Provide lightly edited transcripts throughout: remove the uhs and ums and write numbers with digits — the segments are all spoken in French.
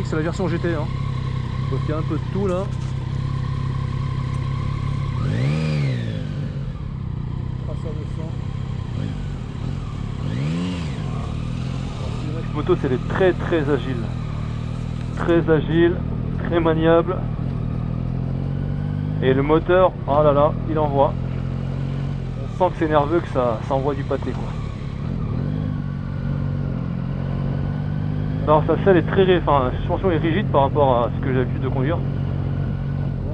mécanique, c'est la version GT. Hein. Donc il y a un peu de tout là. Cette moto, elle est très agile. Très agile, très maniable. Et le moteur, oh là là, il envoie. On sent que c'est nerveux, que ça envoie du pâté quoi. Alors sa selle est très, enfin, la suspension est rigide par rapport à ce que j'ai l'habitude de conduire.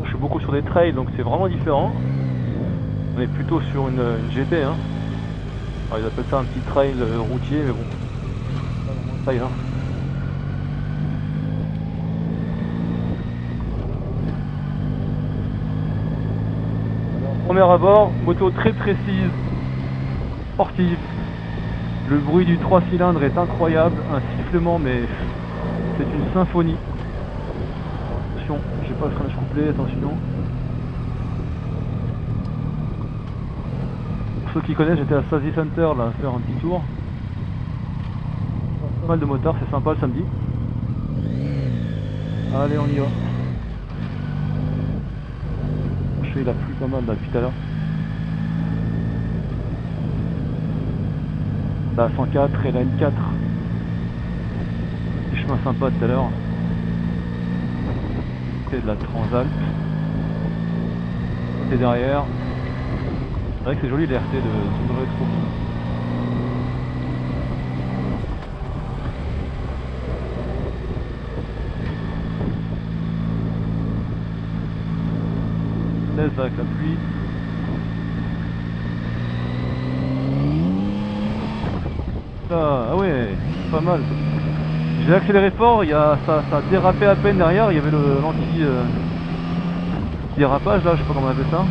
Je suis beaucoup sur des trails, donc c'est vraiment différent. On est plutôt sur une GT, hein. Alors, ils appellent ça un petit trail routier, mais bon, ça y est. Hein. Premier abord, moto très précise, sportive. Le bruit du 3 cylindres est incroyable, un sifflement, mais c'est une symphonie. Attention, j'ai pas le freinage complet, attention. Pour ceux qui connaissent, j'étais à Sazy Center là, faire un petit tour. Pas mal de motards, c'est sympa le samedi. Allez, on y va. Je fais la pluie pas mal là, depuis tout à l'heure. La 104 et la N4. Petit chemin sympa tout à l'heure. C'est de la Transalp. C'est derrière. C'est vrai que c'est joli les RT de Tundra Expo. Laisse avec la pluie. Ah ouais, pas mal. J'ai accéléré fort, ça a dérapé à peine derrière, il y avait l'anti dérapage là, je sais pas comment on appelle ça.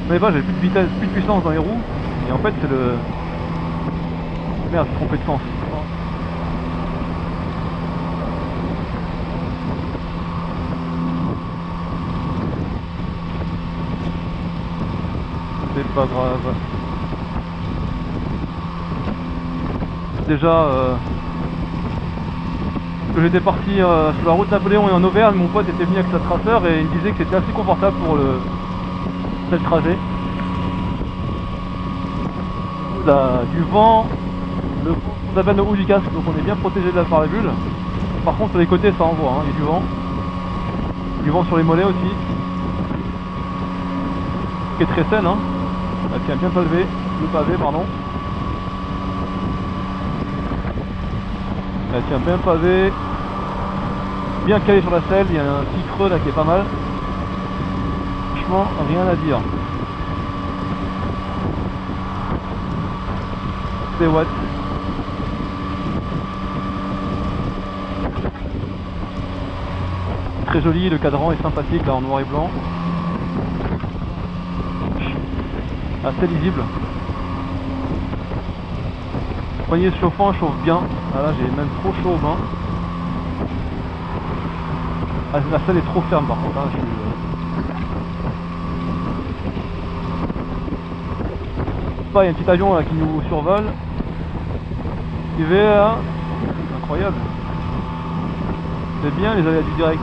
Vous savez pas, j'avais plus de vitesse, plus de puissance dans les roues, et en fait c'est le... Merde, je suis trompé de sens. C'est pas grave. Déjà que j'étais parti sur la route Napoléon et en Auvergne, mon pote était venu avec sa traceur et il me disait que c'était assez confortable pour le trajet. Du vent, on s'appelle le haut du casque, donc on est bien protégé de la par les bulles. Par contre sur les côtés ça envoie, hein, il y a du vent sur les mollets aussi, qui est très saine, hein. Elle tient bien le pavé, pardon. Elle tient bien pavé, bien calé sur la selle, il y a un petit creux là qui est pas mal. Franchement, rien à dire. C'est what. Très joli, le cadran est sympathique là en noir et blanc. Assez lisible. Le poignet chauffant chauffe bien. Ah là j'ai même trop chaud au bain. Ah, la selle est trop ferme par contre. Hein, il y a un petit avion là qui nous survole. Il va là. Incroyable. C'est bien les aléas du direct.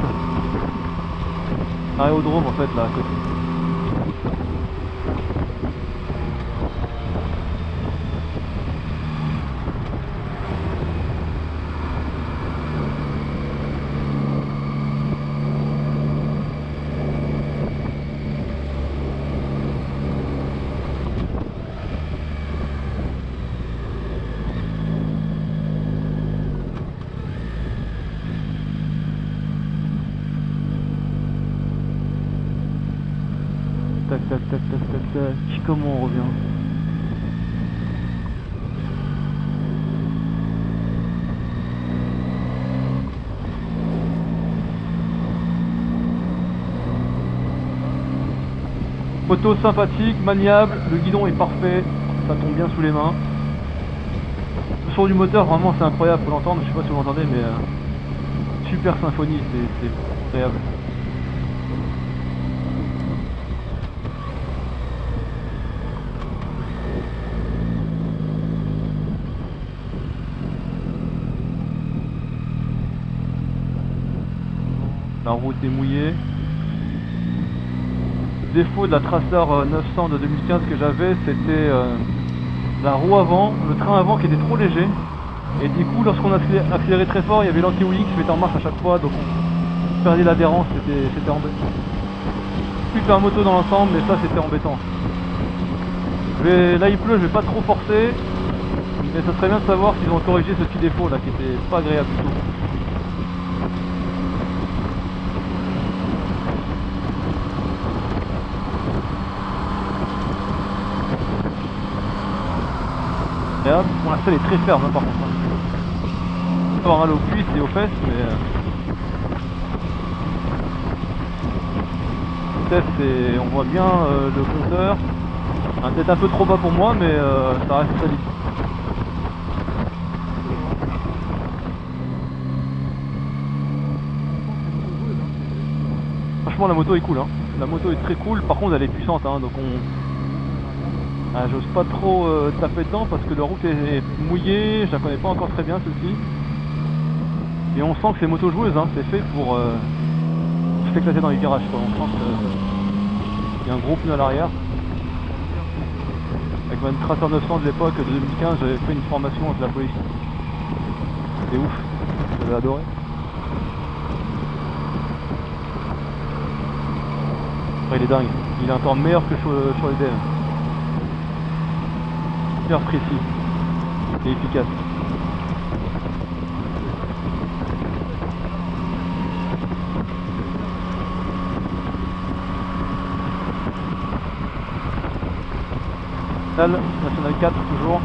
Aérodrome en fait là à côté. Tac tac tac tac tac tac. Comment on revient? Moto sympathique, maniable, le guidon est parfait, ça tombe bien sous les mains. Le son du moteur, vraiment c'est incroyable, faut l'entendre, je sais pas si vous l'entendez, mais super symphonie, c'est agréable. La route est mouillée. Le défaut de la Tracer 900 de 2015 que j'avais, c'était la roue avant, le train avant qui était trop léger. Et du coup, lorsqu'on accélérait très fort, il y avait l'anti-wheelie qui se mettait en marche à chaque fois, donc on perdait l'adhérence, c'était embêtant. Plus que la moto dans l'ensemble, mais ça c'était embêtant. Là il pleut, je vais pas trop forcer, mais ça serait bien de savoir s'ils ont corrigé ce petit défaut là qui était pas agréable du tout. Bon, la selle est très ferme hein, par contre. On peut avoir mal aux cuisses et aux fesses, mais peut-être on voit bien le compteur. Peut-être un peu trop bas pour moi, mais ça reste solide. Franchement la moto est cool hein. La moto est très cool, par contre elle est puissante hein, donc j'ose pas trop taper dedans parce que la route est mouillée, je la connais pas encore très bien celle-ci. Et on sent que c'est moto joueuse, hein. C'est fait pour se faire éclater dans les virages quoi. On sent qu'il y a un gros pneu à l'arrière. Avec ma Tracer 900 de l'époque de 2015, j'avais fait une formation avec la police. C'était ouf, j'avais adoré. Après, il est dingue, il est encore meilleur que sur les DL. Super précis et efficace. National 4 toujours.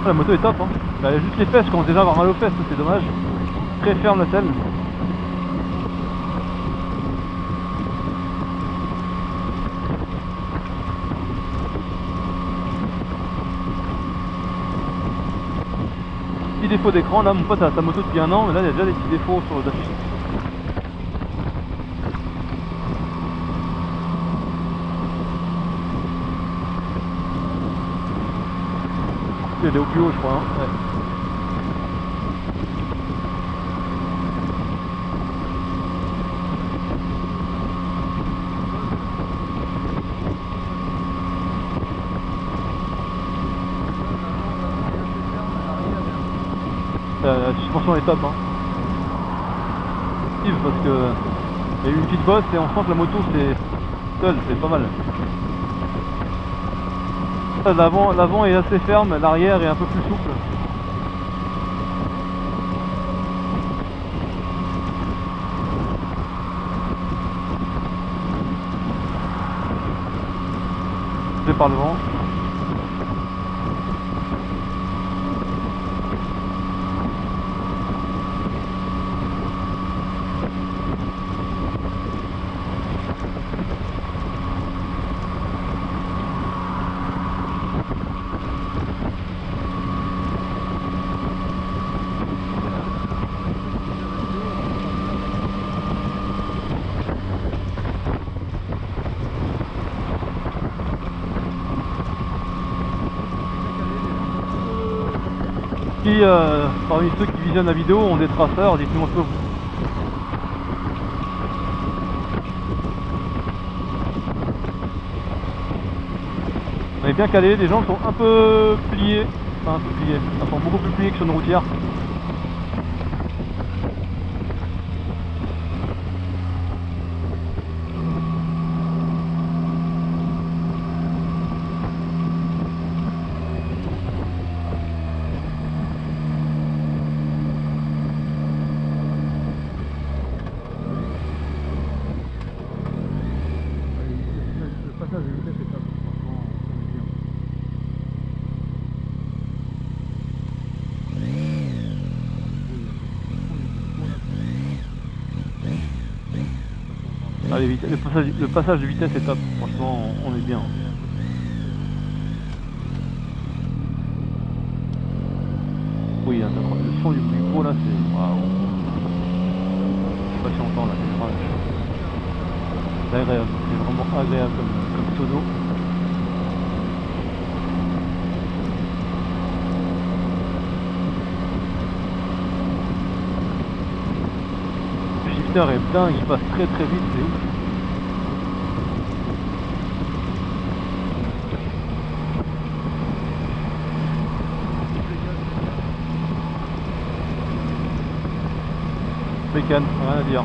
La moto est top hein. Bah, juste les fesses, je commence déjà à avoir mal aux fesses, c'est dommage. Très ferme la selle. Petit défaut d'écran, là mon pote a sa moto depuis 1 an, mais là il y a déjà des petits défauts sur le affiches. Elle est au plus haut je crois hein. Ouais. La suspension est top hein. Parce que il y a eu une petite bosse et on sent que la moto c'est pas mal. L'avant est assez ferme, l'arrière est un peu plus souple. C'est par le vent. Si parmi ceux qui visionnent la vidéo ont des traceurs, dites-moi ce que vous. On est bien calé, les jambes sont un peu pliées, enfin un peu pliées, elles sont beaucoup plus pliées que sur une routière. Ah, le passage de vitesse est top, franchement on est bien. Oui, hein, le son du micro là c'est waouh. Je sais pas si on entend là, c'est agréable, c'est vraiment agréable comme sono. moteur est dingue, il passe très très vite, c'est ouf. Bécane, rien à dire.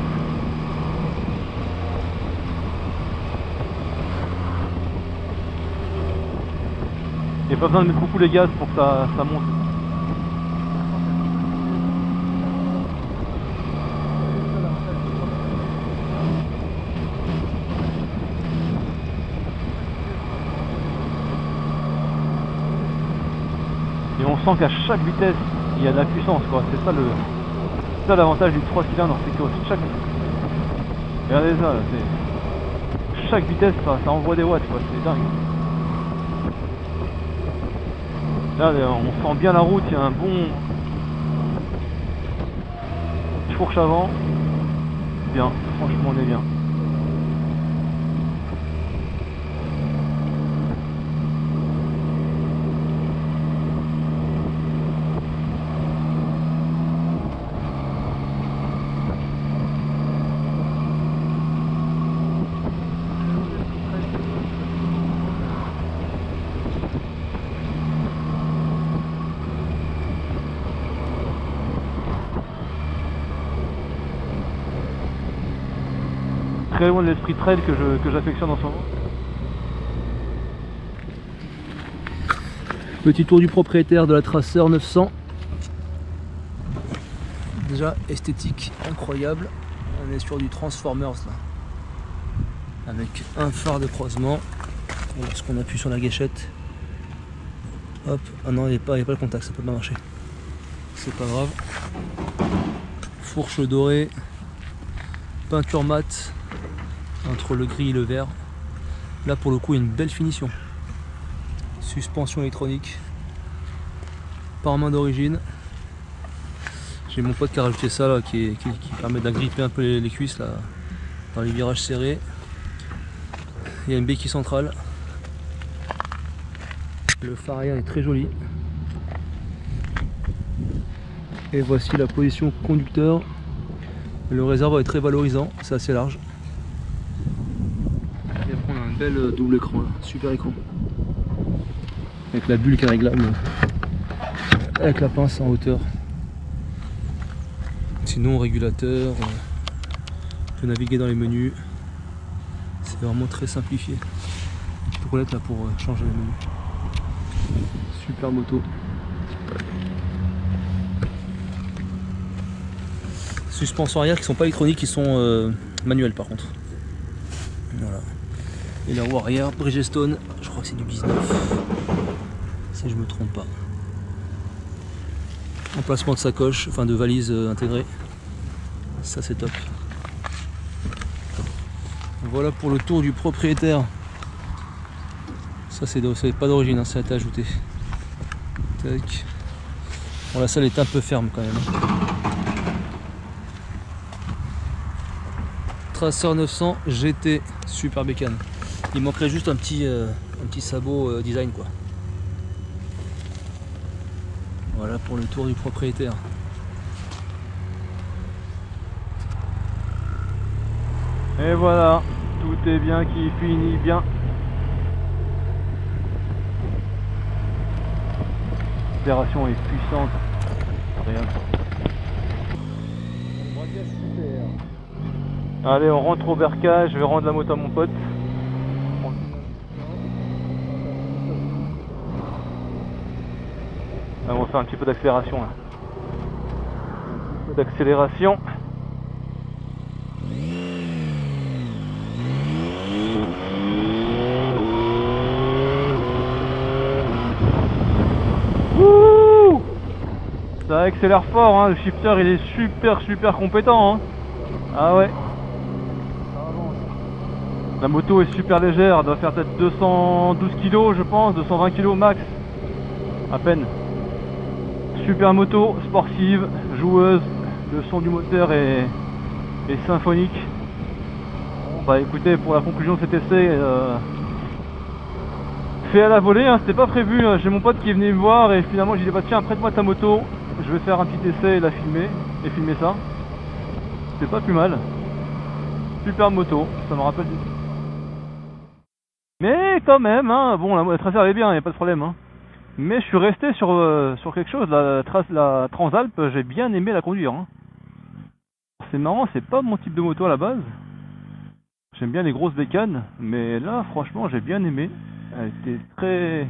Il n'y a pas besoin de mettre beaucoup les gaz pour que ça monte. Et on sent qu'à chaque vitesse, il y a de la puissance, quoi. C'est ça l'avantage du 3 cylindres, c'est que regardez ça, chaque vitesse, ça envoie des watts, quoi. C'est dingue. Là, on sent bien la route, il y a un bon fourche avant. Bien, franchement, on est bien. Très loin de l'esprit trail que j'affectionne en ce moment. Petit tour du propriétaire de la Tracer 900. Déjà esthétique incroyable. On est sur du Transformers là. Avec un phare de croisement. Lorsqu'on appuie sur la gâchette. Hop, ah non, il n'y a pas le contact, ça peut pas marcher. C'est pas grave. Fourche dorée. Peinture mate. Entre le gris et le vert. Là pour le coup il y a une belle finition. Suspension électronique. Par main d'origine. J'ai mon pote qui a rajouté ça là, qui permet d'agripper un peu les cuisses là, dans les virages serrés. Il y a une béquille centrale. Le phare arrière est très joli. Et voici la position conducteur. Le réservoir est très valorisant, c'est assez large. Et après on a un bel double écran là, super écran. Avec la bulle qui est réglable. Avec la pince en hauteur. Sinon régulateur, on peut naviguer dans les menus. C'est vraiment très simplifié. Une petite roulette là pour changer les menus. Super moto. Suspensions arrière qui sont pas électroniques, qui sont manuelles par contre. Voilà. Et la roue arrière Bridgestone, je crois que c'est du 19 si je me trompe pas. Emplacement de sacoche, enfin de valise intégrée. Ça c'est top. Voilà pour le tour du propriétaire. Ça c'est pas d'origine, hein, ça a été ajouté. Tac. Bon, la salle est un peu ferme quand même. Tracer 900 GT, super bécane. Il manquerait juste un petit sabot design quoi. Voilà pour le tour du propriétaire. Et voilà, tout est bien qui finit bien. L'opération est puissante. Rien. Allez, on rentre au bercail, je vais rendre la moto à mon pote. On va faire un petit peu d'accélération là. Un peu d'accélération. Wouh! Ça accélère fort, hein. Le shifter il est super compétent, hein. Ah ouais. La moto est super légère, elle doit faire peut-être 212 kg je pense, 220 kg max. À peine. Super moto, sportive, joueuse, le son du moteur est symphonique. Bon, bah écoutez, pour la conclusion de cet essai, fait à la volée, hein, c'était pas prévu, j'ai mon pote qui est venu me voir et finalement j'ai dit bah tiens prête-moi ta moto, je vais faire un petit essai et la filmer, et filmer ça. C'était pas plus mal. Super moto, ça me rappelle du... Mais quand même, hein, bon, la tracée elle est bien, y a pas de problème. Hein. Mais je suis resté sur quelque chose, la Transalp, j'ai bien aimé la conduire. Hein. C'est marrant, c'est pas mon type de moto à la base. J'aime bien les grosses bécanes, mais là, franchement, j'ai bien aimé. Elle était très...